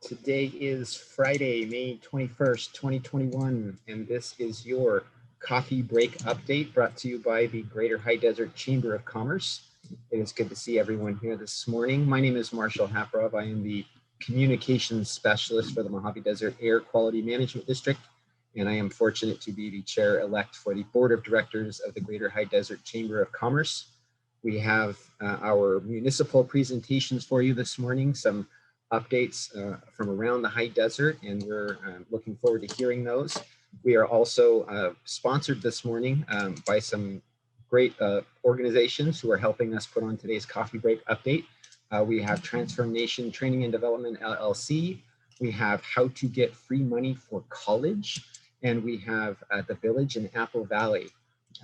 Today is Friday, May 21st, 2021, and this is your coffee break update brought to you by the Greater High Desert Chamber of Commerce. It is good to see everyone here this morning. My name is Marshall Haprov. I am the Communications Specialist for the Mojave Desert Air Quality Management District, and I am fortunate to be the Chair-elect for the Board of Directors of the Greater High Desert Chamber of Commerce. We have our municipal presentations for you this morning, some updates from around the high desert, and we're looking forward to hearing those. We are also sponsored this morning by some great organizations who are helping us put on today's coffee break update. We have Transformation Training and Development LLC. We have How to Get Free Money for College, and we have The Village in Apple Valley.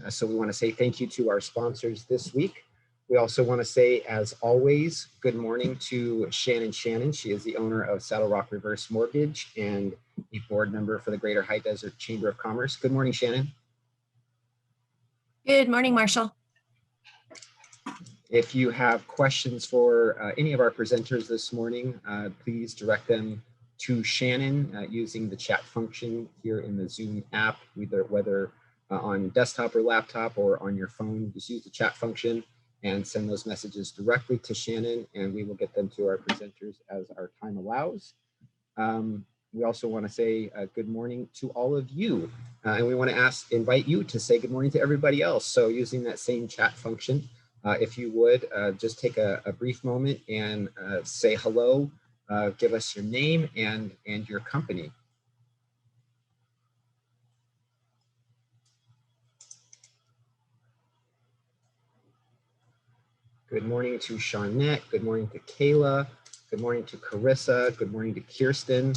So we want to say thank you to our sponsors this week. We also want to say, as always, good morning to Shannon Shannon. She is the owner of Saddle Rock Reverse Mortgage and a board member for the Greater High Desert Chamber of Commerce. Good morning, Shannon. Good morning, Marshall. If you have questions for any of our presenters this morning, please direct them to Shannon using the chat function here in the Zoom app, whether on desktop or laptop or on your phone. Just use the chat function and send those messages directly to Shannon, and we will get them to our presenters as our time allows. We also want to say good morning to all of you, and we want to invite you to say good morning to everybody else. So using that same chat function, if you would just take a brief moment and say hello, give us your name and your company. Good morning to Shawnette. Good morning to Kayla. Good morning to Carissa. Good morning to Kirsten.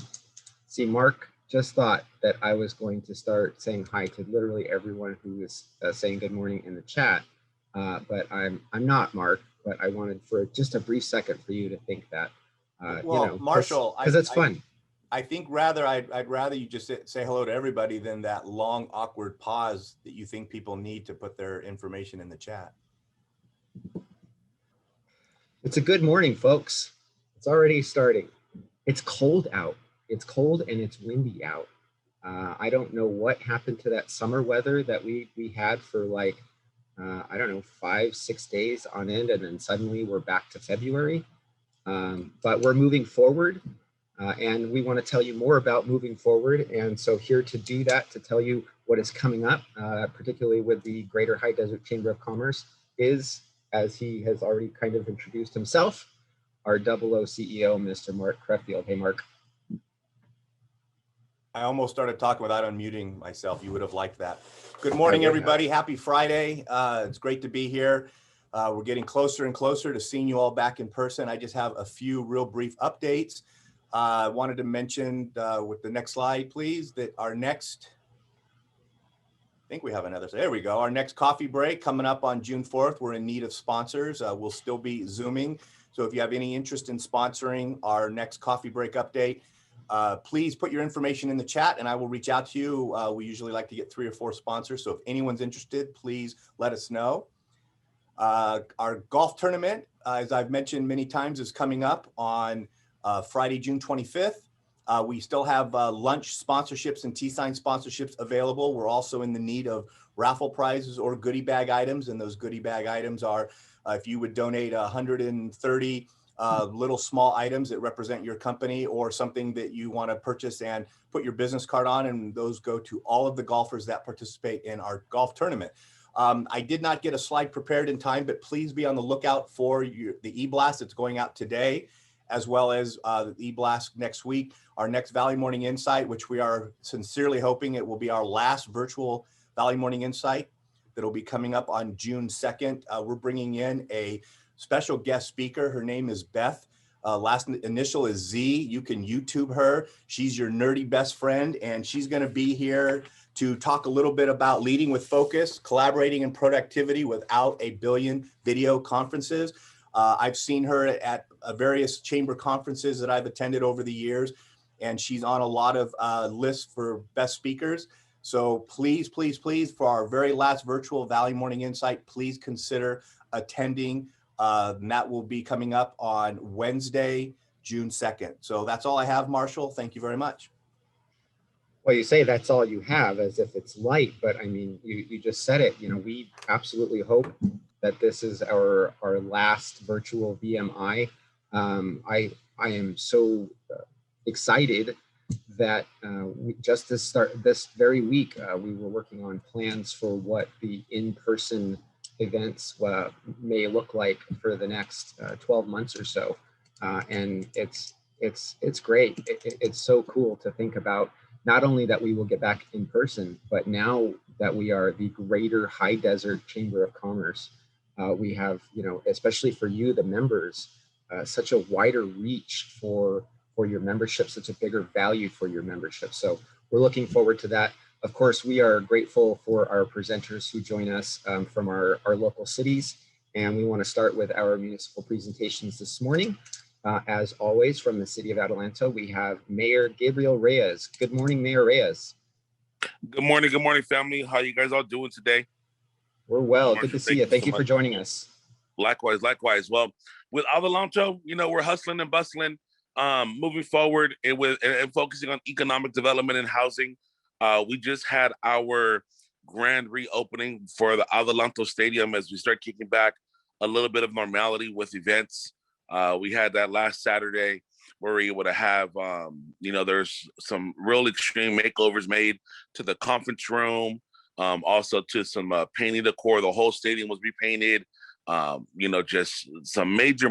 See, Mark just thought that I was going to start saying hi to literally everyone who is saying good morning in the chat, but I'm not, Mark. But I wanted for just a brief second for you to think that. Well, you know, Marshall, because it's fun. I think I'd rather you just say hello to everybody than that long, awkward pause that you think people need to put their information in the chat. It's a good morning, folks. It's already starting. It's cold out. It's cold and it's windy out. I don't know what happened to that summer weather that we had for like, I don't know, 5-6 days on end, and then suddenly we're back to February. But we're moving forward, and we want to tell you more about moving forward. And so here to do that, to tell you what is coming up, particularly with the Greater High Desert Chamber of Commerce, is, as he has already kind of introduced himself, our Double O CEO, Mr. Mark Creffield. Hey, Mark. I almost started talking without unmuting myself. You would have liked that. Good morning, everybody. Happy Friday. It's great to be here. We're getting closer and closer to seeing you all back in person. I just have a few real brief updates. I wanted to mention with the next slide, please, that our next, I think we have another, there we go. Our next coffee break coming up on June 4th. We're in need of sponsors. We'll still be Zooming. So if you have any interest in sponsoring our next coffee break update, please put your information in the chat and I will reach out to you. We usually like to get 3 or 4 sponsors. So if anyone's interested, please let us know. Our golf tournament, as I've mentioned many times, is coming up on Friday, June 25th. We still have lunch sponsorships and tea sign sponsorships available. We're also in the need of raffle prizes or goodie bag items. And those goodie bag items are, if you would donate 130 little small items that represent your company or something that you want to purchase and put your business card on, and those go to all of the golfers that participate in our golf tournament. I did not get a slide prepared in time, but please be on the lookout for the e-blast that's going out today, as well as the e-blast next week. Our next Valley Morning Insight, which we are sincerely hoping it will be our last virtual Valley Morning Insight, that'll be coming up on June 2nd. We're bringing in a special guest speaker. Her name is Beth. Last initial is Z. You can YouTube her. She's your nerdy best friend, and she's going to be here to talk a little bit about leading with focus, collaborating and productivity without a billion video conferences. I've seen her at various chamber conferences that I've attended over the years, and she's on a lot of lists for best speakers. So please, please, please, for our very last virtual Valley Morning Insight, please consider attending. And that will be coming up on Wednesday, June 2nd. So that's all I have, Marshall. Thank you very much. Well, you say that's all you have as if it's light, but I mean, you just said it. You know, we absolutely hope that this is our last virtual VMI. I am so excited that just to start this very week, we were working on plans for what the in-person events may look like for the next 12 months or so, and it's great. It's so cool to think about. Not only that we will get back in person, but now that we are the Greater High Desert Chamber of Commerce, we have, you know, especially for you, the members, such a wider reach for your membership, such a bigger value for your membership. So we're looking forward to that. Of course, we are grateful for our presenters who join us from our local cities. And we want to start with our municipal presentations this morning. As always, from the City of Adelanto, we have Mayor Gabriel Reyes. Good morning, Mayor Reyes. Good morning, family. How you guys all doing today? We're well. Good to see you. Thank you for joining us. Likewise. Well, with Adelanto, you know, we're hustling and bustling, moving forward and focusing on economic development and housing. We just had our grand reopening for the Adelanto Stadium as we start kicking back a little bit of normality with events. We had that last Saturday where we were able to have, you know, there's some real extreme makeovers made to the conference room, also to some painting decor. The whole stadium was repainted. You know, just some major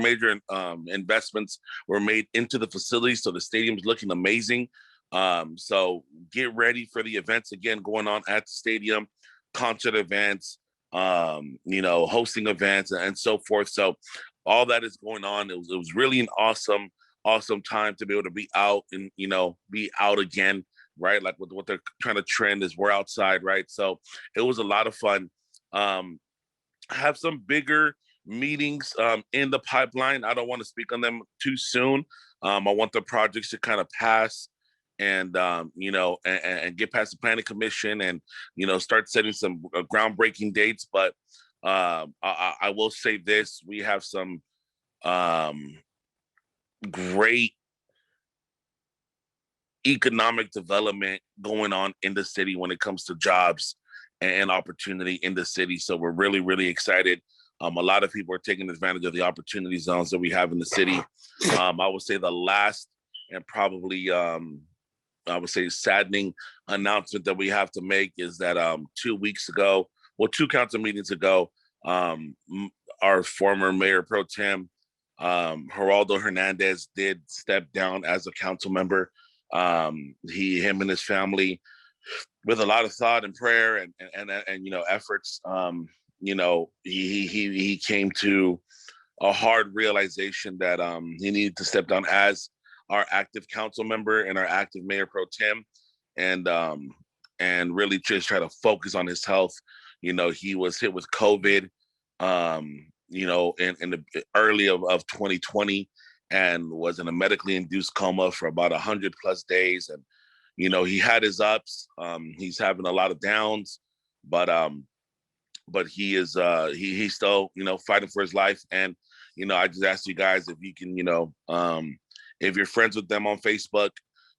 investments were made into the facility. So the stadium's looking amazing. So get ready for the events again going on at the stadium, concert events, you know, hosting events and so forth. So all that is going on. It was really an awesome time to be able to be out and, you know, be out again, right? Like what they're trying to trend is we're outside, right? So it was a lot of fun. I have some bigger meetings in the pipeline. I don't want to speak on them too soon. I want the projects to kind of pass and, you know, and get past the planning commission and, you know, start setting some groundbreaking dates. But I will say this, we have some great economic development going on in the city when it comes to jobs and opportunity in the city. So we're really excited. A lot of people are taking advantage of the opportunity zones that we have in the city. I would say the last and probably I would say saddening announcement that we have to make is that 2 weeks ago, well, 2 council meetings ago, our former mayor pro tem, Geraldo Hernandez, did step down as a council member. Him and his family, with a lot of thought and prayer and you know, efforts, you know, he came to a hard realization that he needed to step down as our active council member and our active mayor pro tem, and really just try to focus on his health. You know, he was hit with COVID, you know, in the early of 2020, and was in a medically induced coma for about 100+ days. And, you know, he had his ups, he's having a lot of downs, but he is, he's still, you know, fighting for his life. And, you know, I just ask you guys if you can, you know, if you're friends with them on Facebook,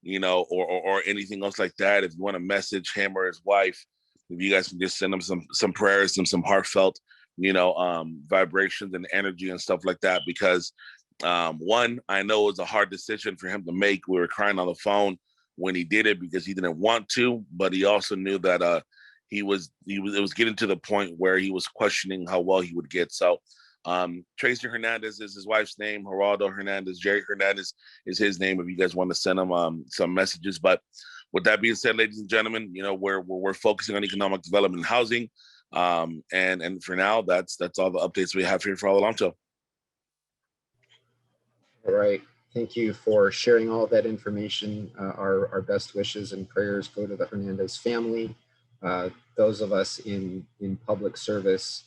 you know, or anything else like that, if you want to message him or his wife, if you guys can just send them some prayers and some heartfelt, you know, vibrations and energy and stuff like that. Because one, I know it was a hard decision for him to make. We were crying on the phone when he did it because he didn't want to, but he also knew that it was getting to the point where he was questioning how well he would get. So Tracy Hernandez is his wife's name. Geraldo Hernandez, Jerry Hernandez is his name if you guys want to send him some messages. But with that being said, ladies and gentlemen, you know, we're focusing on economic development and housing. And for now, that's all the updates we have here for Adelanto. All right. Thank you for sharing all of that information. Our best wishes and prayers go to the Hernandez family. Those of us in public service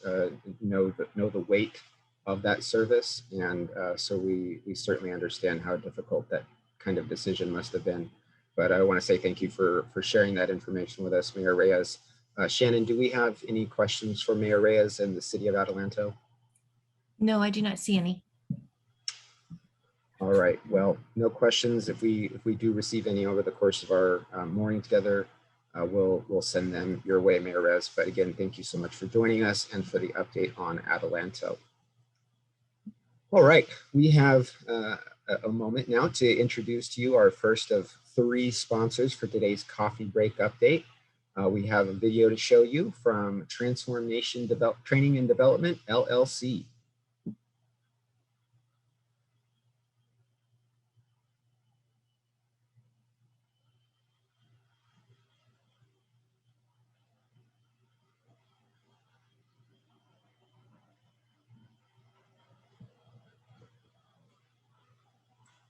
know the weight of that service, and so we certainly understand how difficult that kind of decision must have been. But I want to say thank you for sharing that information with us, Mayor Reyes. Shannon, do we have any questions for Mayor Reyes and the City of Adelanto? No, I do not see any. All right. Well, no questions. If we do receive any over the course of our morning together, we'll send them your way, Mayor Rez. But again, thank you so much for joining us and for the update on Adelanto. All right, we have a moment now to introduce to you our first of 3 sponsors for today's coffee break update. We have a video to show you from Transformation Training and Development, LLC.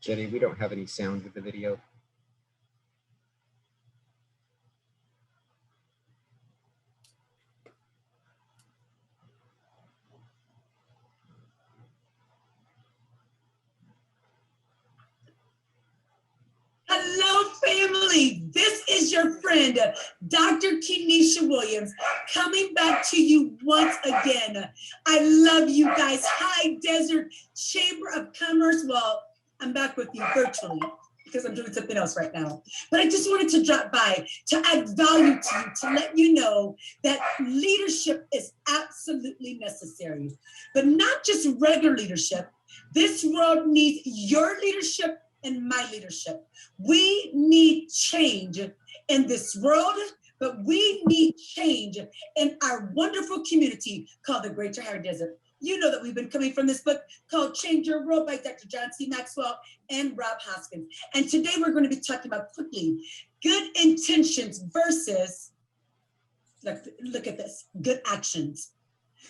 Jenny, we don't have any sound with the video. Hello, family. This is your friend, Dr. Kenesha Williams, coming back to you once again. I love you guys. High Desert Chamber of Commerce. Well, I'm back with you virtually because I'm doing something else right now. But I just wanted to drop by to add value to you, to let you know that leadership is absolutely necessary, but not just regular leadership. This world needs your leadership and my leadership. We need change in this world, but we need change in our wonderful community called the Greater High Desert. You know that we've been coming from this book called Change Your World by Dr. John C. Maxwell and Rob Hoskins. And today we're going to be talking about quickly good intentions versus, look at this, good actions.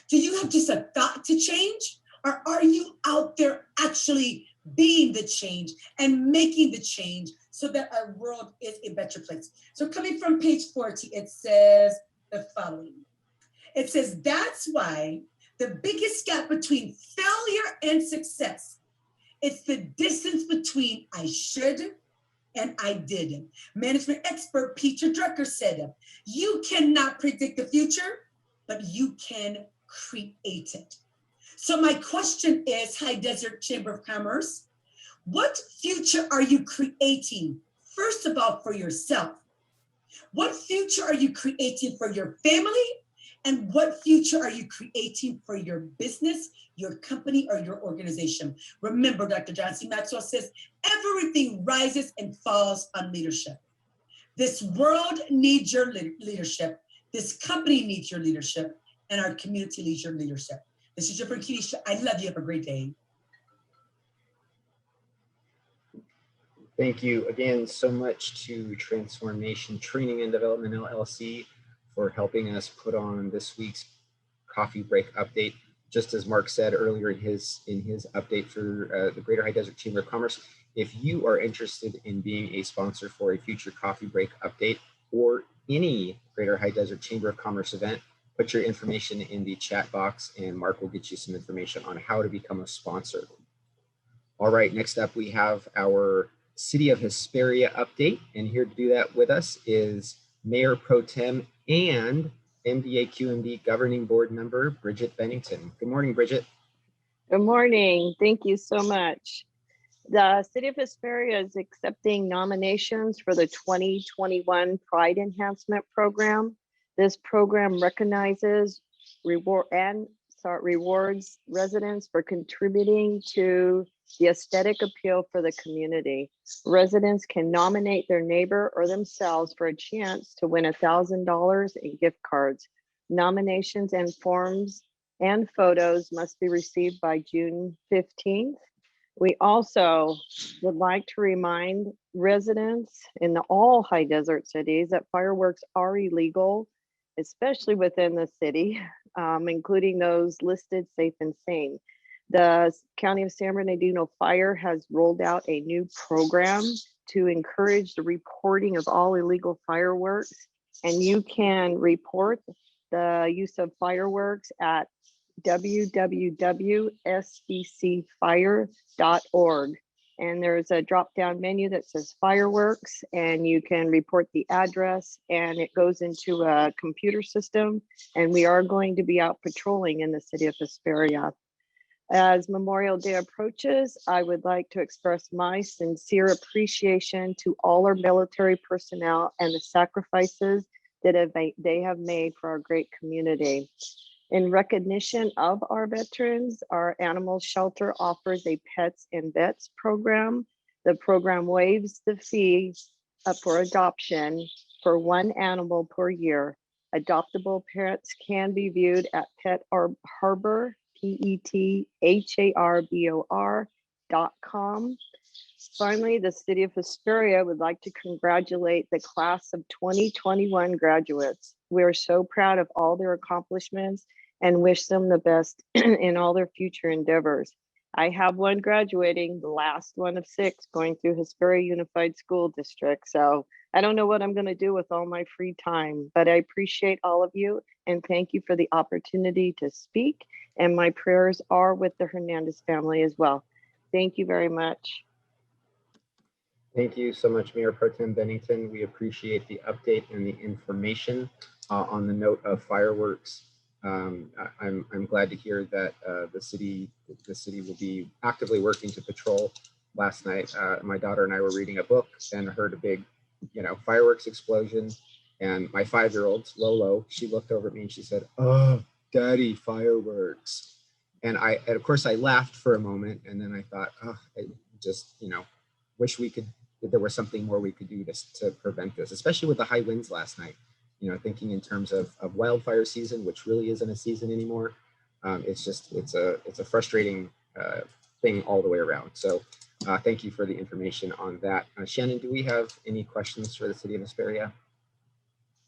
Do you have just a thought to change, or are you out there actually being the change and making the change so that our world is a better place? So coming from page 40, it says the following. It says, that's why the biggest gap between failure and success, it's the distance between I should and I did. Management expert Peter Drucker said, you cannot predict the future, but you can create it. So my question is, High Desert Chamber of Commerce, what future are you creating? First of all, for yourself. What future are you creating for your family? And what future are you creating for your business, your company, or your organization? Remember, Dr. John C. Maxwell says, everything rises and falls on leadership. This world needs your leadership. This company needs your leadership. And our community needs your leadership. This is your friend Kenesha. I love you. Have a great day. Thank you again so much to Transformation Training and Development LLC for helping us put on this week's coffee break update. Just as Mark said earlier in his update for the Greater High Desert Chamber of Commerce, if you are interested in being a sponsor for a future coffee break update or any Greater High Desert Chamber of Commerce event, put your information in the chat box and Mark will get you some information on how to become a sponsor. All right, next up we have our City of Hesperia update, and here to do that with us is Mayor Pro Tem and MDA-QMD Governing Board member, Bridget Bennington. Good morning, Bridget. Good morning. Thank you so much. The City of Hesperia is accepting nominations for the 2021 Pride Enhancement Program. This program recognizes, rewards residents for contributing to the aesthetic appeal for the community. Residents can nominate their neighbor or themselves for a chance to win $1,000 in gift cards. Nominations and forms and photos must be received by June 15th. We also would like to remind residents in all high desert cities that fireworks are illegal, especially within the city, including those listed safe and sane. The County of San Bernardino Fire has rolled out a new program to encourage the reporting of all illegal fireworks, and you can report the use of fireworks at www.sbcfire.org. And there's a drop-down menu that says fireworks, and you can report the address, and it goes into a computer system. And we are going to be out patrolling in the City of Hesperia. As Memorial Day approaches, I would like to express my sincere appreciation to all our military personnel and the sacrifices that they have made for our great community. In recognition of our veterans, our animal shelter offers a pets and vets program. The program waives the fee for adoption for one animal per year. Adoptable pets can be viewed at Pet Harbor, PETHARBOR.com. Finally, the City of Hesperia would like to congratulate the class of 2021 graduates. We are so proud of all their accomplishments and wish them the best in all their future endeavors. I have one graduating, the last one of 6, going through Hesperia Unified School District. So I don't know what I'm going to do with all my free time, but I appreciate all of you and thank you for the opportunity to speak. And my prayers are with the Hernandez family as well. Thank you very much. Thank you so much, Mayor Pro Tem Bennington. We appreciate the update and the information on the note of fireworks. I'm glad to hear that the city will be actively working to patrol. Last night, my daughter and I were reading a book and heard a big, fireworks explosion. And my 5-year-old Lolo, she looked over at me and she said, "Oh, Daddy, fireworks!" And of course, I laughed for a moment, and then I thought, oh, I just, wish there was something more we could do to prevent this, especially with the high winds last night. Thinking in terms of wildfire season, which really isn't a season anymore. It's a frustrating thing all the way around. So thank you for the information on that. Shannon, do we have any questions for the City of Hesperia?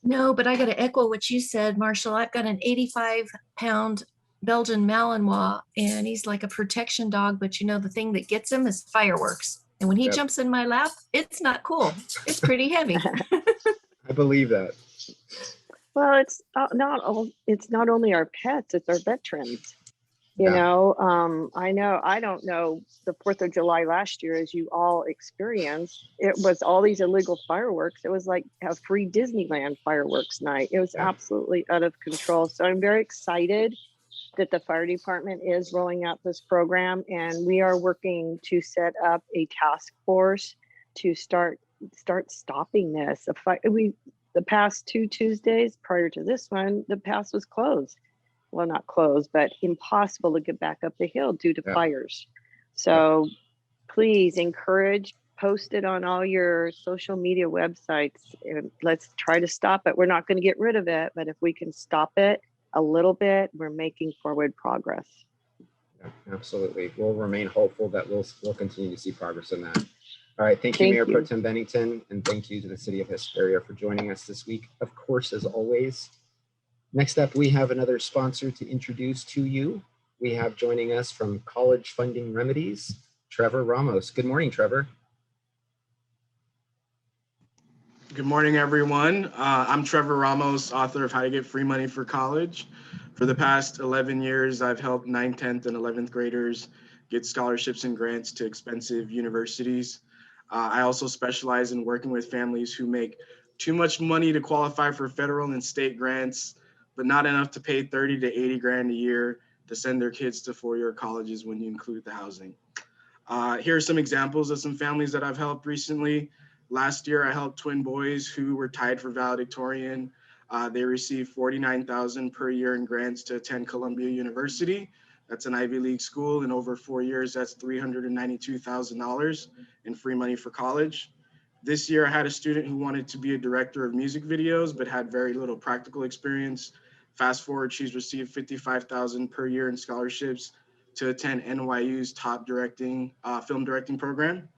No, but I got to echo what you said, Marshall. I've got an 85-pound Belgian Malinois, and he's like a protection dog, but the thing that gets him is fireworks. And when he jumps in my lap, it's not cool. It's pretty heavy. I believe that. Well, it's not only our pets, it's our veterans. I don't know, the 4th of July last year, as you all experienced, it was all these illegal fireworks. It was like a free Disneyland fireworks night. It was absolutely out of control. So I'm very excited that the fire department is rolling out this program, and we are working to set up a task force to start stopping this. The past 2 Tuesdays prior to this one, the pass was closed. Well, not closed, but impossible to get back up the hill due to fires. So please post it on all your social media websites, and let's try to stop it. We're not going to get rid of it, but if we can stop it a little bit, we're making forward progress. Yeah, absolutely. We'll remain hopeful that we'll continue to see progress in that. All right, thank you, Mayor Pro Tem Bennington, and thank you to the City of Hesperia for joining us this week. Of course, as always. Next up, we have another sponsor to introduce to you. We have joining us from College Funding Remedies, Trevor Ramos. Good morning, Trevor. Good morning, everyone. I'm Trevor Ramos, author of How to Get Free Money for College. For the past 11 years, I've helped 9th, 10th, and 11th graders get scholarships and grants to expensive universities. I also specialize in working with families who make too much money to qualify for federal and state grants, but not enough to pay 30 to 80 grand a year to send their kids to 4-year colleges when you include the housing. Here are some examples of some families that I've helped recently. Last year, I helped twin boys who were tied for valedictorian. They received $49,000 per year in grants to attend Columbia University. That's an Ivy League school. In over 4 years, that's $392,000 in free money for college. This year, I had a student who wanted to be a director of music videos, but had very little practical experience. Fast forward, she's received $55,000 per year in scholarships to attend NYU's top film directing program.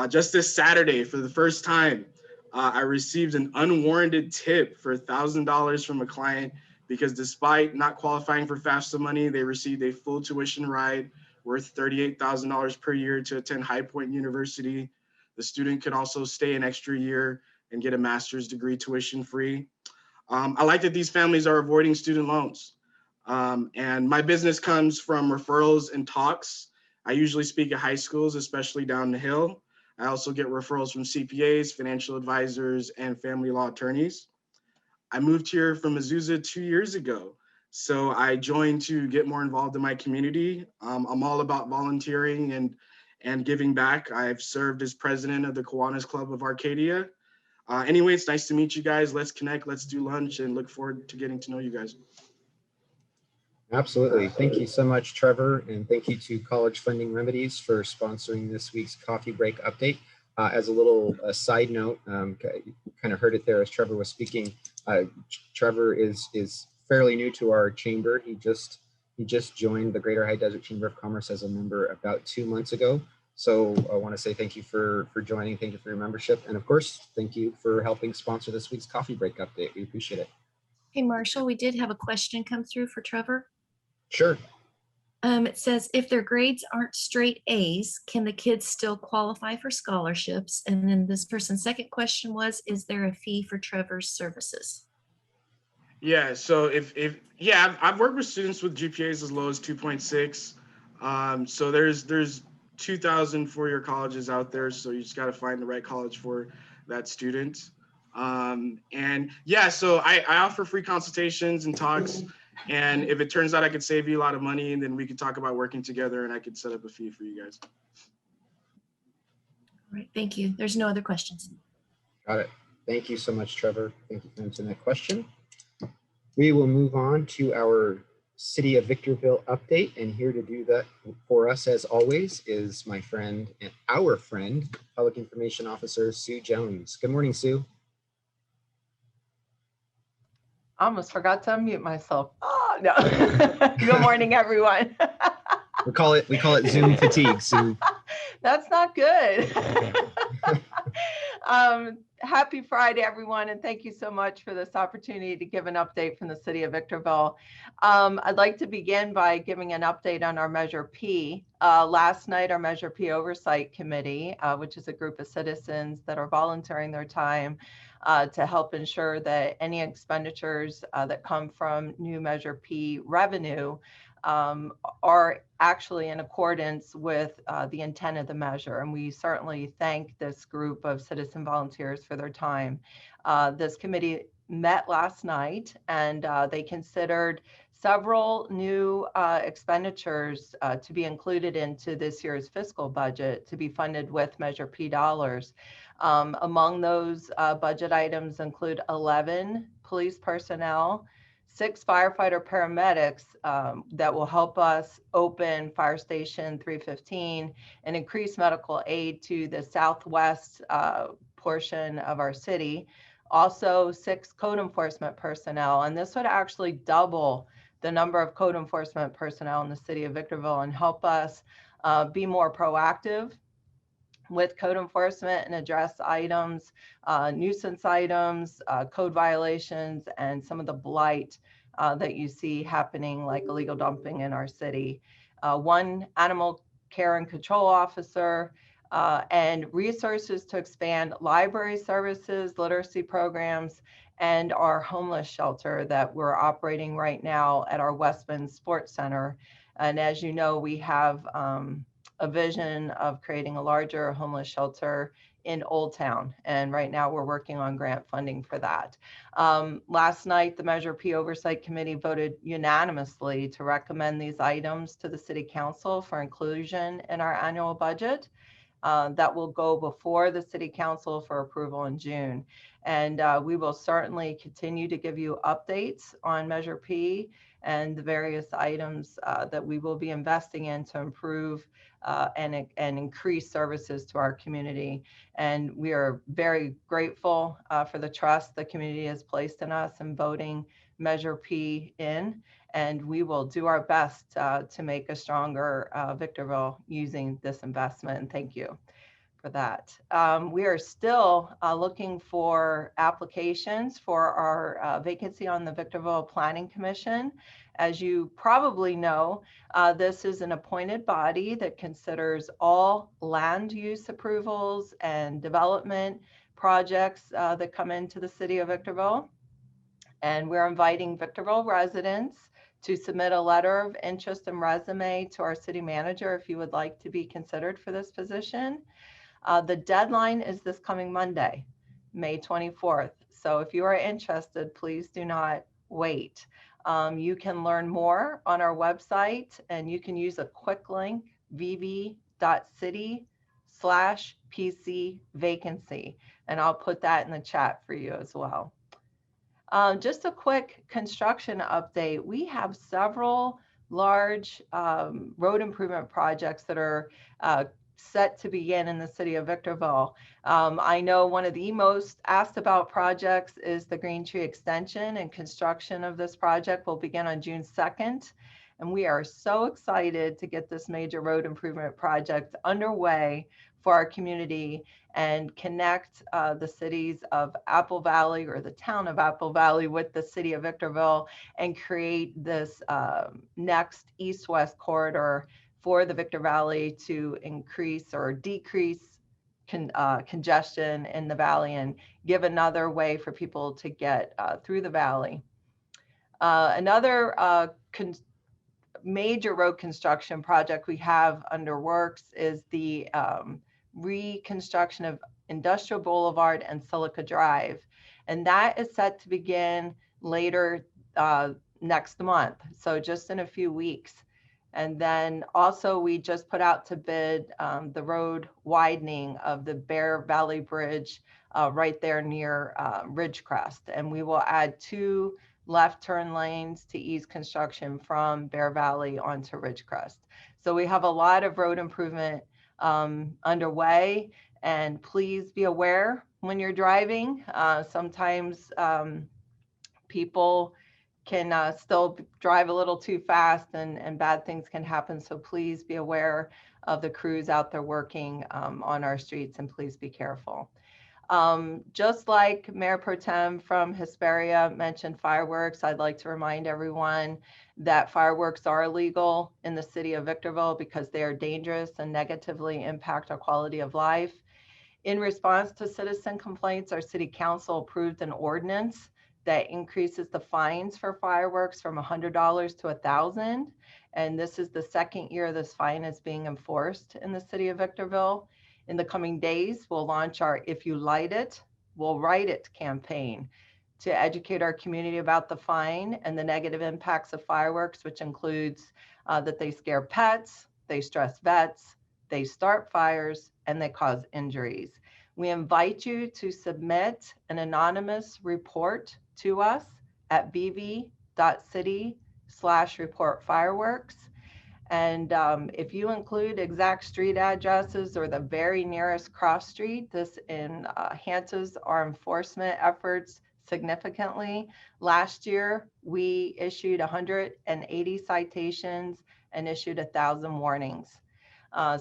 Just this Saturday, for the first time, I received an unwarranted tip for $1,000 from a client because despite not qualifying for FAFSA money, they received a full tuition ride worth $38,000 per year to attend High Point University. The student could also stay an extra year and get a master's degree tuition free. I like that these families are avoiding student loans. And my business comes from referrals and talks. I usually speak at high schools, especially down the hill. I also get referrals from CPAs, financial advisors, and family law attorneys. I moved here from Azusa 2 years ago. So I joined to get more involved in my community. I'm all about volunteering and giving back. I've served as president of the Kiwanis Club of Arcadia. Anyway, it's nice to meet you guys. Let's connect, let's do lunch, and look forward to getting to know you guys. Absolutely. Thank you so much, Trevor. And thank you to College Funding Remedies for sponsoring this week's coffee break update. As a little side note, you kind of heard it there as Trevor was speaking. Trevor is fairly new to our chamber. He just joined the Greater High Desert Chamber of Commerce as a member about 2 months ago. So I want to say thank you for joining. Thank you for your membership. And of course, thank you for helping sponsor this week's coffee break update. We appreciate it. Hey, Marshall, we did have a question come through for Trevor. Sure. It says, if their grades aren't straight A's, can the kids still qualify for scholarships? And then this person's second question was, is there a fee for Trevor's services? Yeah, so I've worked with students with GPAs as low as 2.6. So there's 2,000 four-year colleges out there, so you just got to find the right college for that student. And yeah, so I offer free consultations and talks. And if it turns out I could save you a lot of money, and then we could talk about working together and I could set up a fee for you guys. All right, thank you. There's no other questions. Got it. Thank you so much, Trevor. Thank you for answering that question. We will move on to our City of Victorville update. And here to do that for us, as always, is my friend and our friend, Public Information Officer Sue Jones. Good morning, Sue. I almost forgot to unmute myself. Oh, no. Good morning, everyone. We call it Zoom fatigue, Sue. That's not good. Happy Friday, everyone, and thank you so much for this opportunity to give an update from the City of Victorville. I'd like to begin by giving an update on our Measure P. Last night, our Measure P Oversight Committee, which is a group of citizens that are volunteering their time to help ensure that any expenditures that come from new Measure P revenue are actually in accordance with the intent of the measure. And we certainly thank this group of citizen volunteers for their time. This committee met last night, and they considered several new expenditures to be included into this year's fiscal budget to be funded with Measure P dollars. Among those budget items include 11 police personnel, 6 firefighter paramedics that will help us open Fire Station 315 and increase medical aid to the southwest portion of our city. Also 6 code enforcement personnel, and this would actually double the number of code enforcement personnel in the City of Victorville and help us be more proactive with code enforcement and address items, nuisance items, code violations, and some of the blight that you see happening, like illegal dumping in our city. 1 animal care and control officer, and resources to expand library services, literacy programs, and our homeless shelter that we're operating right now at our Westman Sports Center. And as you know, we have a vision of creating a larger homeless shelter in Old Town. And right now we're working on grant funding for that. Last night, the Measure P Oversight Committee voted unanimously to recommend these items to the City Council for inclusion in our annual budget. That will go before the City Council for approval in June. And we will certainly continue to give you updates on Measure P and the various items that we will be investing in to improve and increase services to our community. And we are very grateful for the trust the community has placed in us in voting Measure P in. And we will do our best to make a stronger Victorville using this investment. And thank you for that. We are still looking for applications for our vacancy on the Victorville Planning Commission. As you probably know, this is an appointed body that considers all land use approvals and development projects that come into the City of Victorville. And we're inviting Victorville residents to submit a letter of interest and resume to our city manager if you would like to be considered for this position. The deadline is this coming Monday, May 24th. So if you are interested, please do not wait. You can learn more on our website, and you can use a quick link, vv.city/PC vacancy. And I'll put that in the chat for you as well. Just a quick construction update. We have several large road improvement projects that are set to begin in the city of Victorville. I know one of the most asked about projects is the Green Tree Extension, and construction of this project will begin on June 2nd. And we are so excited to get this major road improvement project underway for our community and connect the cities of Apple Valley, or the town of Apple Valley, with the city of Victorville, and create this next east-west corridor for the Victor Valley to increase or decrease congestion in the valley and give another way for people to get through the valley. Another major road construction project we have under works is the reconstruction of Industrial Boulevard and Silica Drive. And that is set to begin later next month, so just in a few weeks. And then also we just put out to bid the road widening of the Bear Valley Bridge right there near Ridgecrest. And we will add 2 left turn lanes to ease construction from Bear Valley onto Ridgecrest. So we have a lot of road improvement underway, and please be aware when you're driving. Sometimes people can still drive a little too fast, and bad things can happen. So please be aware of the crews out there working on our streets, and please be careful. Just like Mayor Pro Tem from Hesperia mentioned fireworks, I'd like to remind everyone that fireworks are illegal in the city of Victorville because they are dangerous and negatively impact our quality of life. In response to citizen complaints, our city council approved an ordinance that increases the fines for fireworks from $100 to $1,000. And this is the second year this fine is being enforced in the city of Victorville. In the coming days, we'll launch our If You Light It, We'll Write It campaign to educate our community about the fine and the negative impacts of fireworks, which includes that they scare pets, they stress vets, they start fires, and they cause injuries. We invite you to submit an anonymous report to us at bv.city/report-fireworks. And if you include exact street addresses or the very nearest cross street, this enhances our enforcement efforts significantly. Last year, we issued 180 citations and issued 1,000 warnings.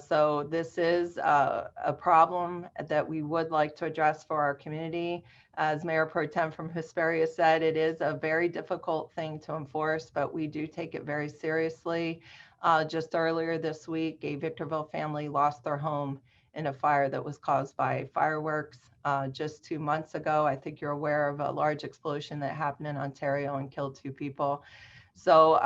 So this is a problem that we would like to address for our community. As Mayor Pro Tem from Hesperia said, it is a very difficult thing to enforce, but we do take it very seriously. Just earlier this week, a Victorville family lost their home in a fire that was caused by fireworks. Just 2 months ago, I think you're aware of a large explosion that happened in Ontario and killed 2 people. So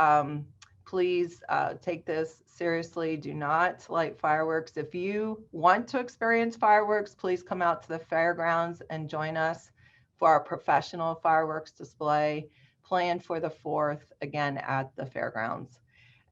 please take this seriously. Do not light fireworks. If you want to experience fireworks, please come out to the fairgrounds and join us for our professional fireworks display planned for the 4th, again at the fairgrounds.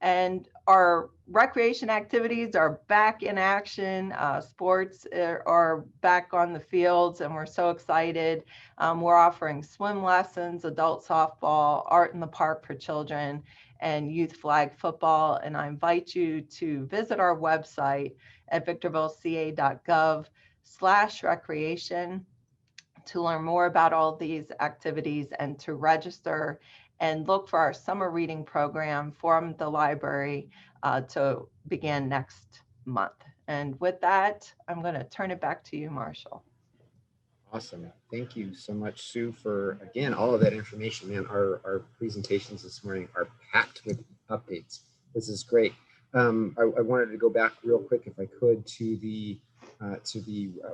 And our recreation activities are back in action. Sports are back on the fields, and we're so excited. We're offering swim lessons, adult softball, art in the park for children, and youth flag football. And I invite you to visit our website at victorvilleca.gov/recreation to learn more about all these activities and to register and look for our summer reading program from the library to begin next month. And with that, I'm going to turn it back to you, Marshall. Awesome. Thank you so much, Sue, for, again, all of that information. Man, our presentations this morning are packed with updates. This is great. I wanted to go back real quick, if I could, to the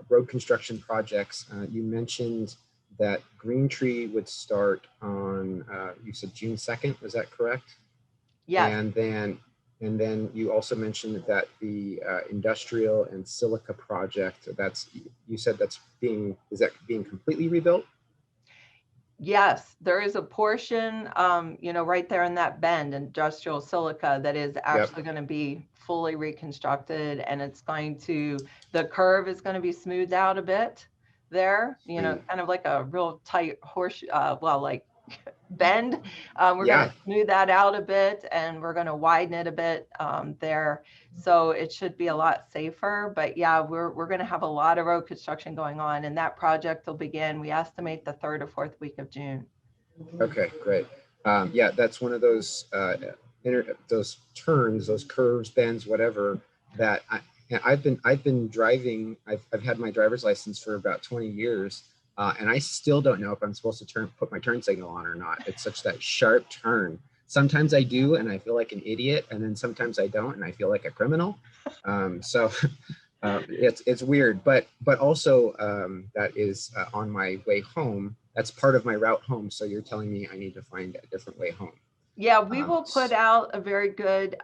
road construction projects. You mentioned that Green Tree would start on, you said June 2nd, was that correct? Yes. And then you also mentioned that the industrial and Silica project, you said is that being completely rebuilt? Yes, there is a portion, right there in that bend, industrial silica, that is actually going to be fully reconstructed, and the curve is going to be smoothed out a bit there, kind of like a real tight like bend. We're going to smooth that out a bit, and we're going to widen it a bit there. So it should be a lot safer. But yeah, we're going to have a lot of road construction going on, and that project will begin, we estimate, the 3rd or 4th week of June. Okay, great. Yeah, that's one of those those turns, those curves, bends, whatever, that I've been driving. I've had my driver's license for about 20 years. And I still don't know if I'm supposed to put my turn signal on or not. It's such that sharp turn. Sometimes I do, and I feel like an idiot, and then sometimes I don't, and I feel like a criminal. So it's weird, but also that is on my way home. That's part of my route home. So you're telling me I need to find a different way home. Yeah, we will put out a very good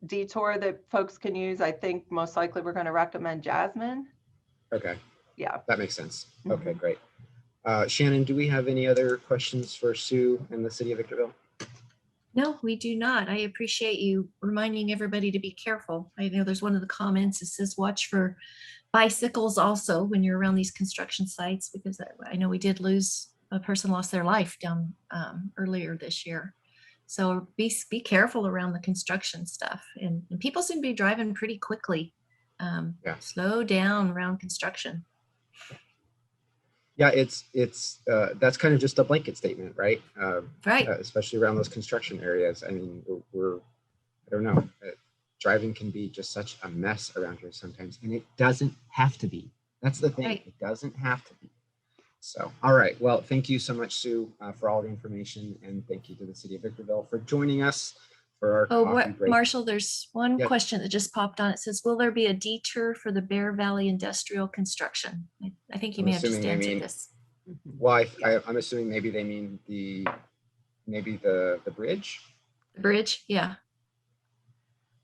detour that folks can use. I think most likely we're going to recommend Jasmine. Okay. Yeah, that makes sense. Okay, great. Shannon, do we have any other questions for Sue and the City of Victorville? No, we do not. I appreciate you reminding everybody to be careful. I know there's one of the comments that says watch for bicycles also when you're around these construction sites, because I know we did lose a person, lost their life down earlier this year. So be careful around the construction stuff, and people seem to be driving pretty quickly. Slow down around construction. Yeah, it's that's kind of just a blanket statement, right? Right. Especially around those construction areas. I mean, I don't know. Driving can be just such a mess around here sometimes, and it doesn't have to be. That's the thing. Right. It doesn't have to be. So, all right. Well, thank you so much, Sue, for all the information, and thank you to the City of Victorville for joining us for our coffee break. Marshall, there's one question that just popped on. It says, will there be a detour for the Bear Valley industrial construction? I think you may have just answered this. Well, I'm assuming maybe they mean the bridge. The bridge, yeah.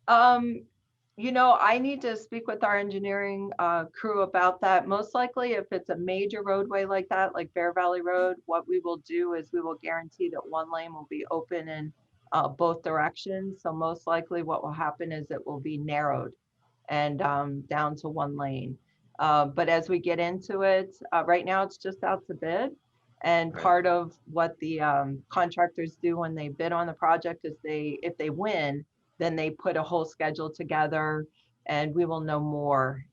I need to speak with our engineering crew about that. Most likely, if it's a major roadway like that, like Bear Valley Road, what we will do is we will guarantee that one lane will be open in both directions. So most likely what will happen is it will be narrowed and down to one lane. But as we get into it, right now it's just out to bid. And part of what the contractors do when they bid on the project is if they win, then they put a whole schedule together, and we will know more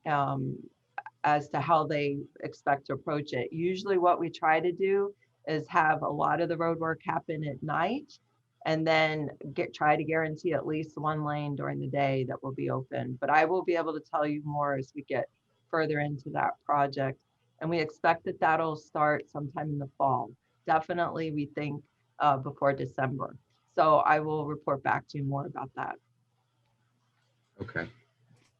as to how they expect to approach it. Usually what we try to do is have a lot of the road work happen at night, and then try to guarantee at least one lane during the day that will be open. But I will be able to tell you more as we get further into that project. And we expect that that'll start sometime in the fall. Definitely, we think before December. So I will report back to you more about that. Okay.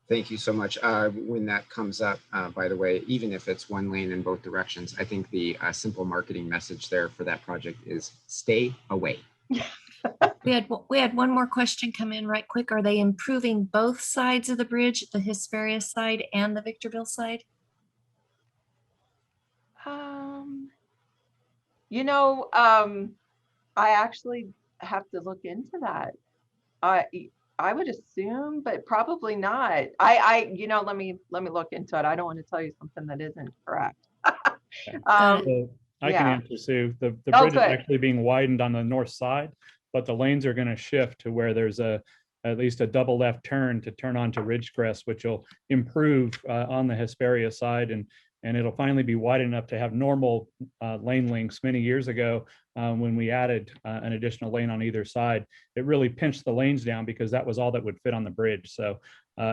Thank you so much. When that comes up, by the way, even if it's one lane in both directions, I think the simple marketing message there for that project is stay away. We had one more question come in right quick. Are they improving both sides of the bridge, the Hesperia side and the Victorville side? I actually have to look into that. I would assume, but probably not. Let me look into it. I don't want to tell you something that isn't correct. So I can answer, Sue. The bridge is actually being widened on the north side, but the lanes are going to shift to where there's at least a double left turn to turn onto Ridgecrest, which will improve on the Hesperia side, and it'll finally be wide enough to have normal lane lengths. Many years ago, when we added an additional lane on either side, it really pinched the lanes down because that was all that would fit on the bridge. So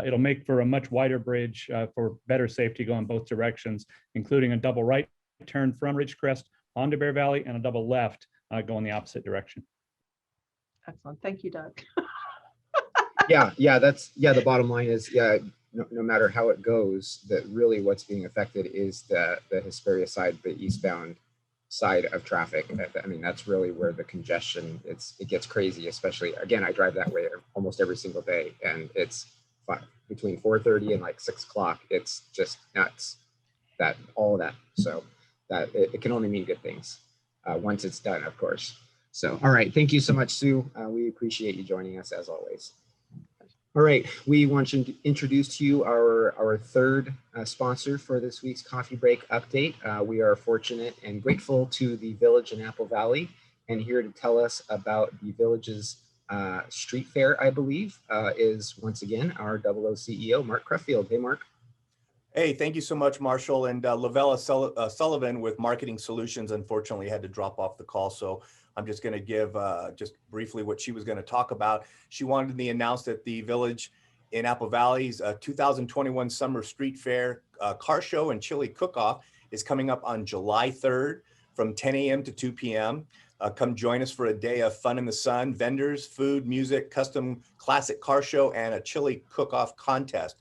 it'll make for a much wider bridge for better safety going both directions, including a double right turn from Ridgecrest onto Bear Valley and a double left going the opposite direction. Excellent. Thank you, Doug. The bottom line is, no matter how it goes, that really what's being affected is the Hesperia side, the eastbound side of traffic. I mean, that's really where the congestion, it gets crazy, especially, again, I drive that way almost every single day, and it's between 4:30 and like 6 o'clock. It's just nuts, all of that. So that it can only mean good things once it's done, of course. So, all right, thank you so much, Sue. We appreciate you joining us as always. All right, we want to introduce to you our third sponsor for this week's coffee break update. We are fortunate and grateful to the Village in Apple Valley, and here to tell us about the Village's street fair, I believe, is once again our 00 CEO, Mark Cruffield. Hey, Mark. Hey, thank you so much, Marshall. And Lavella Sullivan with Marketing Solutions, unfortunately, had to drop off the call. So I'm just going to give just briefly what she was going to talk about. She wanted me to announce that the Village in Apple Valley's 2021 Summer Street Fair Car Show and Chili Cook-Off is coming up on July 3rd from 10 a.m. to 2 p.m. Come join us for a day of fun in the sun, vendors, food, music, custom classic car show, and a chili cook-off contest.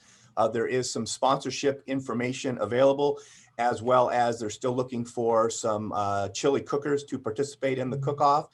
There is some sponsorship information available, as well as they're still looking for some chili cookers to participate in the cook-off.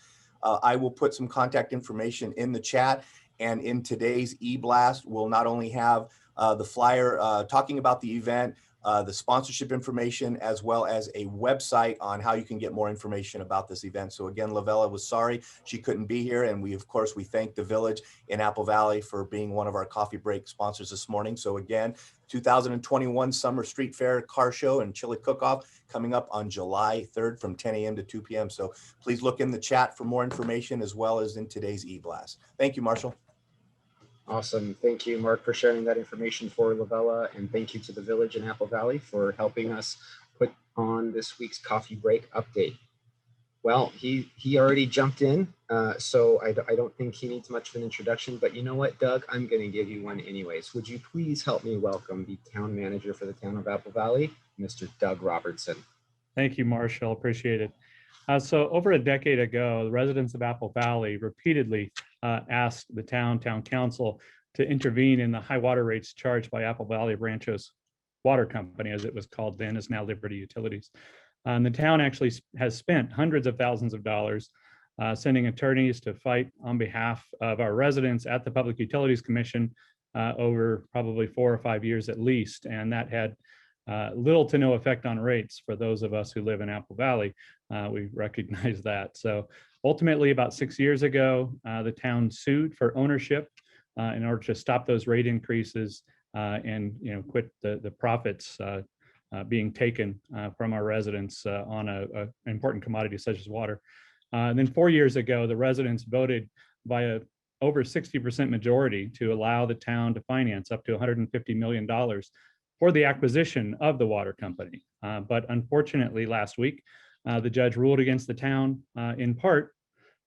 I will put some contact information in the chat, and in today's e-blast, we'll not only have the flyer talking about the event, the sponsorship information, as well as a website on how you can get more information about this event. So again, Lavella was sorry she couldn't be here. And we thank the Village in Apple Valley for being one of our coffee break sponsors this morning. So again, 2021 Summer Street Fair Car Show and Chili Cook-Off coming up on July 3rd from 10 a.m. to 2 p.m. So please look in the chat for more information, as well as in today's e-blast. Thank you, Marshall. Awesome. Thank you, Mark, for sharing that information for Lavella, and thank you to the Village in Apple Valley for helping us put on this week's coffee break update. Well, he already jumped in, so I don't think he needs much of an introduction, but you know what, Doug, I'm going to give you one anyways. Would you please help me welcome the town manager for the town of Apple Valley, Mr. Doug Robertson. Thank you, Marshall. Appreciate it. So over a decade ago, the residents of Apple Valley repeatedly asked the town council to intervene in the high water rates charged by Apple Valley Rancho's water company, as it was called then, is now Liberty Utilities. And the town actually has spent hundreds of thousands of dollars sending attorneys to fight on behalf of our residents at the Public Utilities Commission over probably 4 or 5 years at least. And that had little to no effect on rates for those of us who live in Apple Valley. We recognize that. So ultimately, about 6 years ago, the town sued for ownership in order to stop those rate increases and quit the profits being taken from our residents on an important commodity such as water. And then 4 years ago, the residents voted by a over 60% majority to allow the town to finance up to $150 million for the acquisition of the water company. But unfortunately, last week, the judge ruled against the town in part,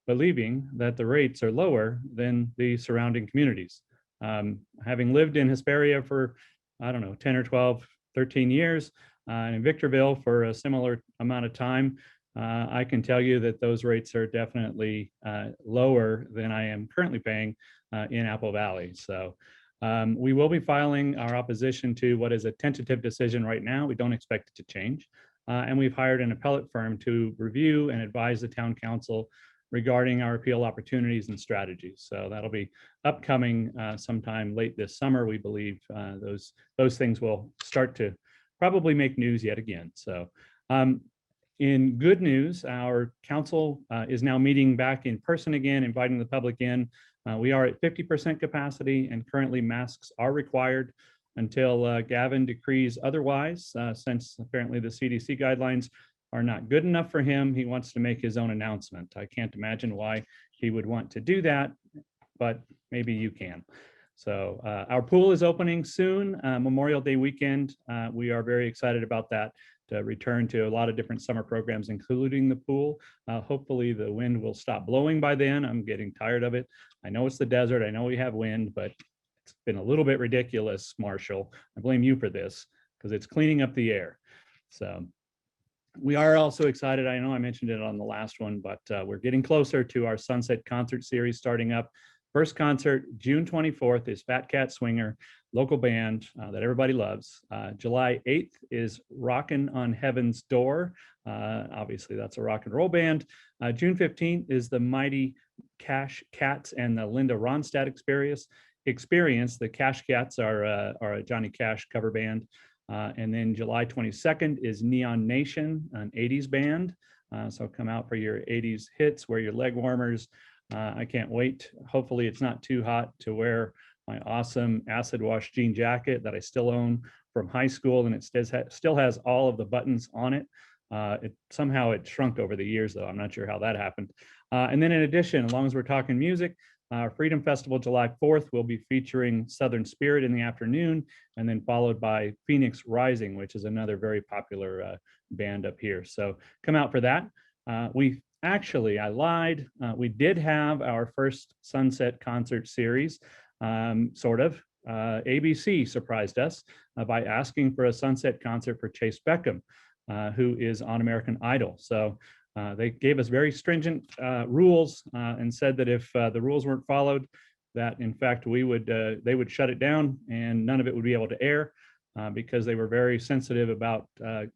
believing that the rates are lower than the surrounding communities. Having lived in Hesperia for, 10 or 12, 13 years, and in Victorville for a similar amount of time, I can tell you that those rates are definitely lower than I am currently paying in Apple Valley. So we will be filing our opposition to what is a tentative decision right now. We don't expect it to change. And we've hired an appellate firm to review and advise the town council regarding our appeal opportunities and strategies. So that'll be upcoming sometime late this summer. We believe those things will start to probably make news yet again. So in good news, our council is now meeting back in person again, inviting the public in. We are at 50% capacity, and currently masks are required until Gavin decrees otherwise, since apparently the CDC guidelines are not good enough for him. He wants to make his own announcement. I can't imagine why he would want to do that, but maybe you can. So our pool is opening soon, Memorial Day weekend. We are very excited about that, to return to a lot of different summer programs, including the pool. Hopefully the wind will stop blowing by then. I'm getting tired of it. I know it's the desert. I know we have wind, but it's been a little bit ridiculous, Marshall. I blame you for this because it's cleaning up the air. So we are also excited. I know I mentioned it on the last one, but we're getting closer to our Sunset Concert Series starting up. First concert, June 24th, is Fat Cat Swinger, local band that everybody loves. July 8th is Rockin' on Heaven's Door. Obviously, that's a rock and roll band. June 15th is the Mighty Cash Cats and the Linda Ronstadt Experience. The Cash Cats are a Johnny Cash cover band. And then July 22nd is Neon Nation, an 80s band. So come out for your 80s hits, wear your leg warmers. I can't wait. Hopefully it's not too hot to wear my awesome acid wash jean jacket that I still own from high school, and it still has all of the buttons on it. Somehow it shrunk over the years, though. I'm not sure how that happened. And then in addition, as long as we're talking music, Freedom Festival July 4th will be featuring Southern Spirit in the afternoon, and then followed by Phoenix Rising, which is another very popular band up here. So come out for that. I lied. We did have our first Sunset concert series, sort of. ABC surprised us by asking for a Sunset concert for Chase Beckham, who is on American Idol. So they gave us very stringent rules and said that if the rules weren't followed, that in fact they would shut it down and none of it would be able to air because they were very sensitive about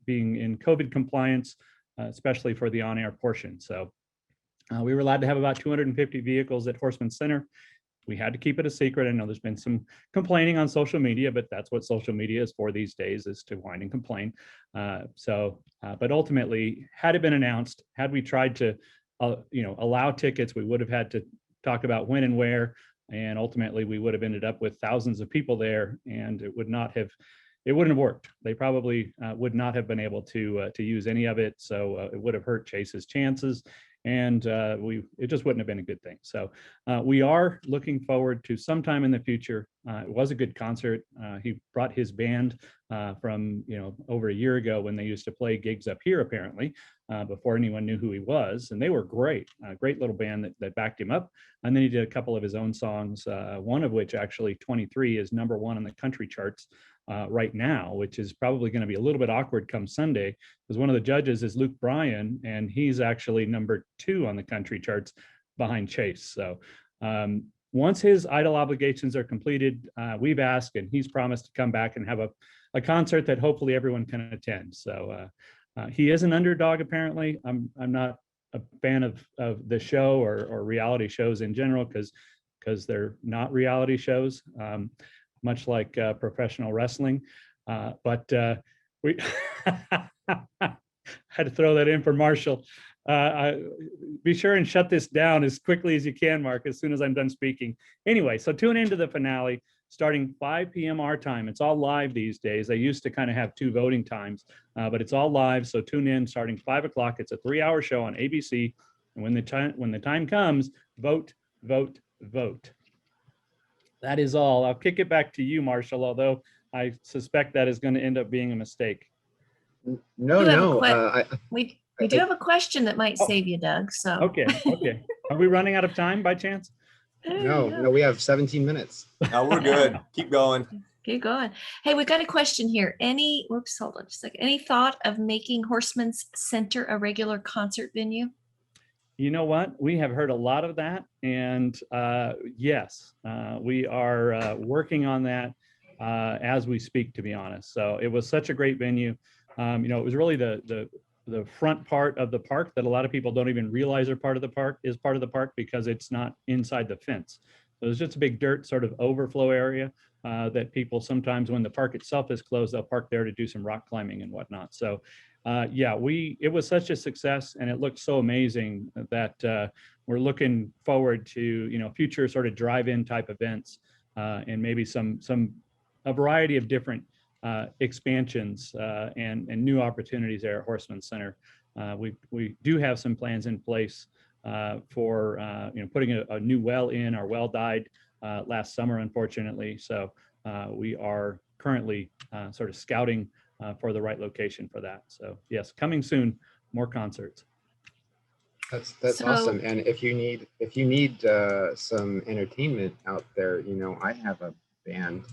being in COVID compliance, especially for the on-air portion. So we were allowed to have about 250 vehicles at Horseman Center. We had to keep it a secret. I know there's been some complaining on social media, but that's what social media is for these days, is to whine and complain. But ultimately, had it been announced, had we tried to, allow tickets, we would have had to talk about when and where, and ultimately we would have ended up with thousands of people there, and it wouldn't have worked. They probably would not have been able to use any of it, so it would have hurt Chase's chances. And it just wouldn't have been a good thing. So we are looking forward to sometime in the future. It was a good concert. He brought his band from over a year ago when they used to play gigs up here, apparently, before anyone knew who he was. And they were great, great little band that backed him up. And then he did a couple of his own songs, one of which actually 23 is #1 on the country charts right now, which is probably going to be a little bit awkward come Sunday, because one of the judges is Luke Bryan, and he's actually #2 on the country charts behind Chase. So once his Idol obligations are completed, we've asked, and he's promised to come back and have a concert that hopefully everyone can attend. So he is an underdog, apparently. I'm not a fan of the show or reality shows in general, because they're not reality shows. Much like professional wrestling, but we had to throw that in for Marshall. Be sure and shut this down as quickly as you can, Mark, as soon as I'm done speaking. Anyway, so tune into the finale starting 5 p.m. our time. It's all live these days. They used to kind of have 2 voting times, but it's all live. So tune in starting 5 o'clock. It's a 3-hour show on ABC. And when the time comes, vote, vote, vote. That is all. I'll kick it back to you, Marshall, although I suspect that is going to end up being a mistake. No. We do have a question that might save you, Doug. So Okay. Are we running out of time by chance? No, we have 17 minutes. No, we're good. Keep going. Keep going. Hey, we've got a question here. Hold on just a second. Any thought of making Horseman's Center a regular concert venue? You know what? We have heard a lot of that, and yes, we are working on that as we speak, to be honest. So it was such a great venue. It was really the front part of the park that a lot of people don't even realize are part of the park because it's not inside the fence. So it's just a big dirt sort of overflow area that people sometimes, when the park itself is closed, they'll park there to do some rock climbing and whatnot. So it was such a success, and it looked so amazing that we're looking forward to future sort of drive-in type events and maybe a variety of different expansions and new opportunities there at Horseman Center. We do have some plans in place for putting a new well in. Our well died last summer, unfortunately. So we are currently sort of scouting for the right location for that. So yes, coming soon, more concerts. That's awesome. And if you need some entertainment out there, I have a band,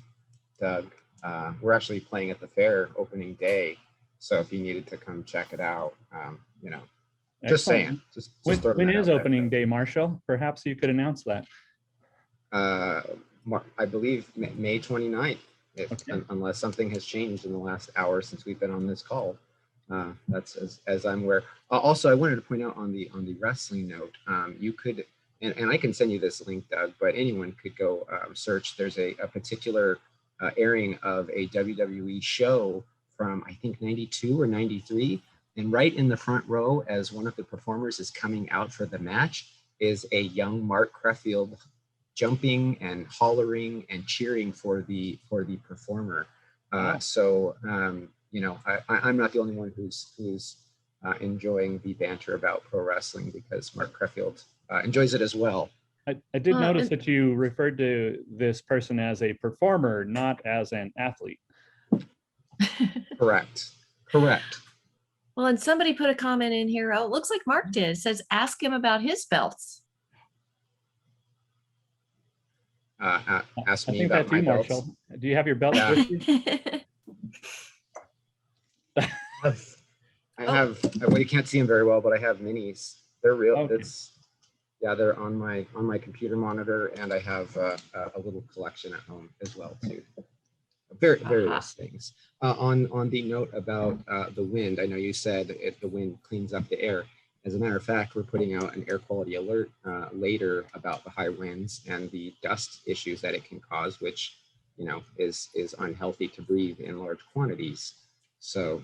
Doug. We're actually playing at the fair opening day. So if you needed to come check it out, just saying. Just when is opening day, Marshall? Perhaps you could announce that. I believe May 29th. Unless something has changed in the last hour since we've been on this call. That's as I'm aware. Also, I wanted to point out on the wrestling note, you could, and I can send you this link, Doug, but anyone could go search. There's a particular airing of a WWE show from, I think, 92 or 93. And right in the front row, as one of the performers is coming out for the match, is a young Mark Creffield jumping and hollering and cheering for the performer. So you know, I'm not the only one who's enjoying the banter about pro wrestling, because Mark Creffield enjoys it as well. I did notice that you referred to this person as a performer, not as an athlete. Correct. Well, and somebody put a comment in here. Oh, it looks like Mark did. It says, ask him about his belts. Ask I me think about that's my you, belts. Marshall. Do you have your belts Yeah. with you? I have, well, you can't see them very well, but I have minis. They're real. Okay. They're on my computer monitor, and I have a little collection at home as well too. Various things. On the note about the wind, I know you said if the wind cleans up the air. As a matter of fact, we're putting out an air quality alert later about the high winds and the dust issues that it can cause, which, you know, is unhealthy to breathe in large quantities. So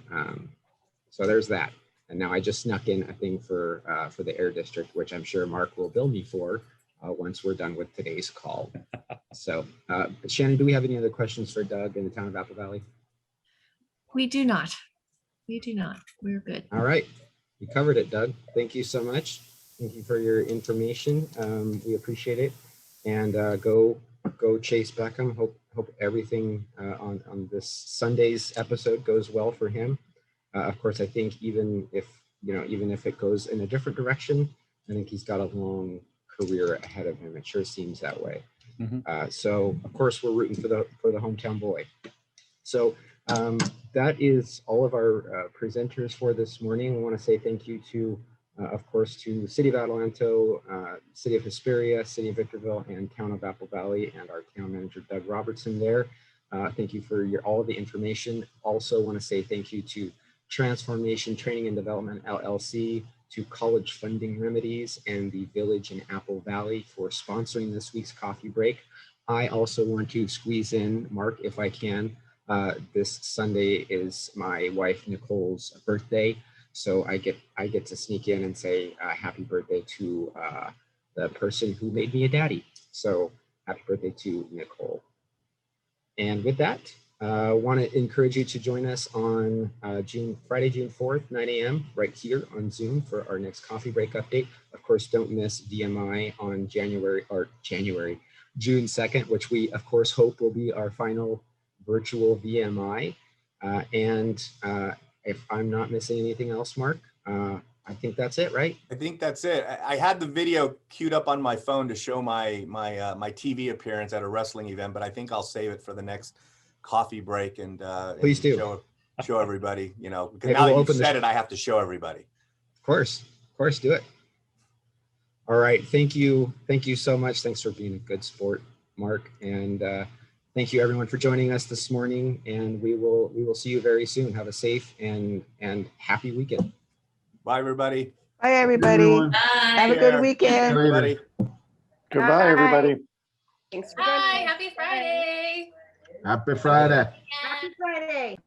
so there's that. And now I just snuck in a thing for the Air District, which I'm sure Mark will bill me for once we're done with today's call. So Shannon, do we have any other questions for Doug in the town of Apple Valley? We do not. We're good. All right. You covered it, Doug. Thank you so much. Thank you for your information. We appreciate it. And go chase Beckham. Hope everything on this Sunday's episode goes well for him. Of course, I think even if it goes in a different direction, I think he's got a long career ahead of him. It sure seems that way. Mm-hmm. So of course we're rooting for the hometown boy. So that is all of our presenters for this morning. We want to say thank you to, of course, to City of Adelanto, City of Hesperia, City of Victorville, and Town of Apple Valley, and our town manager, Doug Robertson there. Thank you for all of the information. Also want to say thank you to Transformation Training and Development LLC, to College Funding Remedies, and the Village in Apple Valley for sponsoring this week's coffee break. I also want to squeeze in, Mark, if I can. This Sunday is my wife Nicole's birthday, so I get to sneak in and say happy birthday to the person who made me a daddy. So happy birthday to Nicole. And with that, I want to encourage you to join us on Friday, June 4th, 9 a.m. right here on Zoom for our next coffee break update. Of course, don't miss VMI on June 2nd, which we of course hope will be our final virtual VMI. And if I'm not missing anything else, Mark, I think that's it, right? I think that's it. I had the video queued up on my phone to show my TV appearance at a wrestling event, but I think I'll save it for the next coffee break and please do show everybody. You know, because maybe now we'll that you said it, I have to show everybody. Of course, do it. All right, thank you so much. Thanks for being a good sport, Mark, and thank you everyone for joining us this morning. And we will see you very soon. Have a safe and happy weekend. Bye, everybody. Bye, everybody. Bye. Have a good weekend. Everybody. Goodbye, everybody. Thanks for Bye. joining. Happy Friday. Happy Friday. Happy Friday.